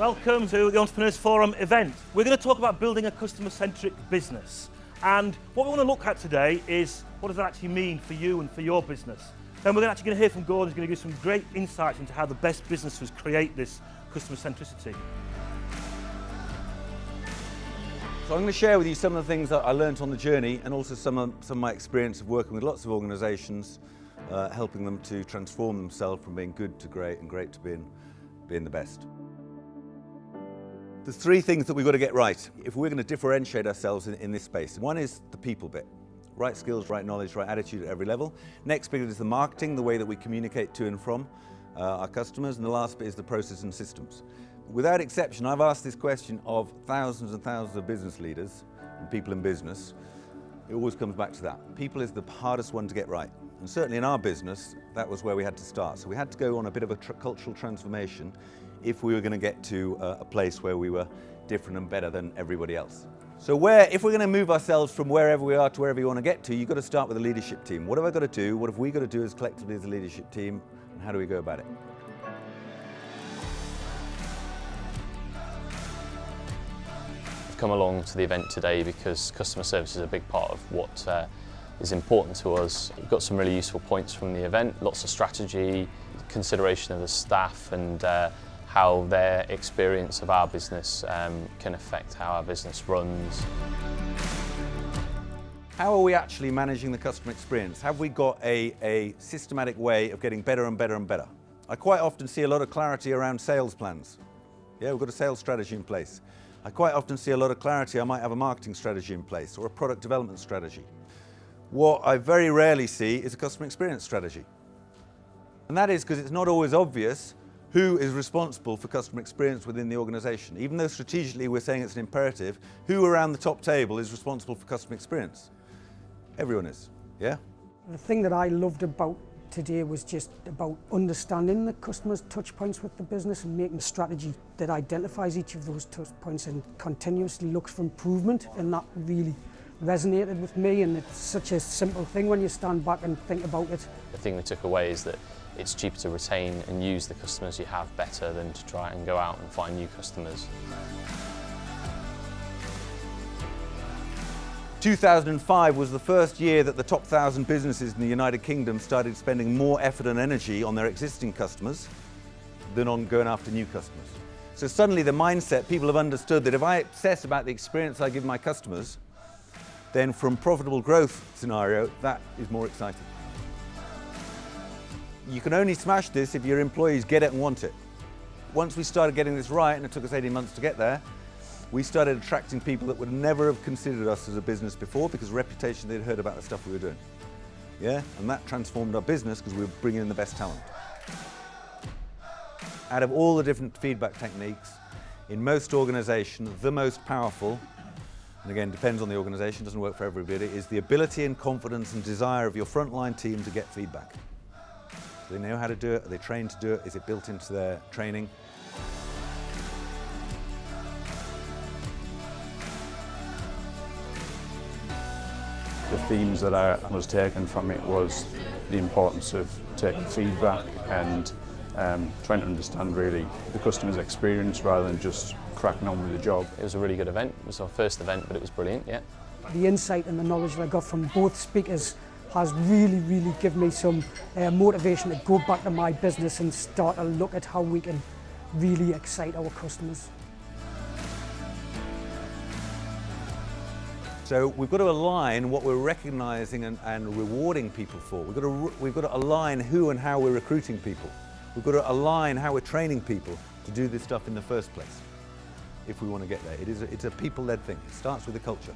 Welcome to the Entrepreneurs Forum event. We're going to talk about building a customer-centric business. And what we want to look at today is what does that actually mean for you and for your business. Then we're actually going to hear from Gordon, who's going to give some great insights into how the best businesses create this customer centricity. So I'm going to share with you some of the things that I learned on the journey and also some of my experience of working with lots of organisations, helping them to transform themselves from being good to great and great to being the best. There's three things that we've got to get right if we're going to differentiate ourselves in this space. One is the people bit. Right skills, right knowledge, right attitude at every level. Next bit is the marketing, the way that we communicate to and from our customers. And the last bit is the process and systems. Without exception, I've asked this question of thousands and thousands of business leaders and people in business. It always comes back to that. People is the hardest one to get right. And certainly in our business, that was where we had to start. So we had to go on a bit of a cultural transformation if we were going to get to a place where we were different and better than everybody else. So if we're going to move ourselves from wherever we are to wherever you want to get to, you've got to start with a leadership team. What have I got to do? What have we got to do as collectively as a leadership team? And how do we go about it? I've come along to the event today because customer service is a big part of what is important to us. We've got some really useful points from the event, lots of strategy, consideration of the staff and how their experience of our business can affect how our business runs. How are we actually managing the customer experience? Have we got a systematic way of getting better and better and better? I quite often see a lot of clarity around sales plans. Yeah, we've got a sales strategy in place. I quite often see a lot of clarity. I might have a marketing strategy in place or a product development strategy. What I very rarely see is a customer experience strategy. And that is because it's not always obvious who is responsible for customer experience within the organisation. Even though strategically we're saying it's an imperative, who around the top table is responsible for customer experience? Everyone is, yeah? The thing that I loved about today was just about understanding the customer's touch points with the business and making a strategy that identifies each of those touch points and continuously looks for improvement, and that really resonated with me, and it's such a simple thing when you stand back and think about it. The thing we took away is that it's cheaper to retain and use the customers you have better than to try and go out and find new customers. 2005 was the first year that the top 1,000 businesses in the United Kingdom started spending more effort and energy on their existing customers than on going after new customers. So suddenly the mindset, people have understood that if I obsess about the experience I give my customers, then from profitable growth scenario, that is more exciting. You can only smash this if your employees get it and want it. Once we started getting this right, and it took us 18 months to get there, we started attracting people that would never have considered us as a business before because reputation they'd heard about the stuff we were doing. Yeah, and that transformed our business because we were bringing in the best talent. Out of all the different feedback techniques, in most organizations, the most powerful, and again, depends on the organisation, doesn't work for everybody, is the ability and confidence and desire of your frontline team to get feedback. Do they know how to do it? Are they trained to do it? Is it built into their training? The themes that I was taking from it was the importance of taking feedback and trying to understand really the customer's experience rather than just cracking on with the job. It was a really good event. It was our first event, but it was brilliant, yeah. The insight and the knowledge that I got from both speakers has really given me some motivation to go back to my business and start to look at how we can really excite our customers. So we've got to align what we're recognising and rewarding people for. We've got to align who and how we're recruiting people. We've got to align how we're training people to do this stuff in the first place, if we want to get there. It's a people-led thing. It starts with the culture.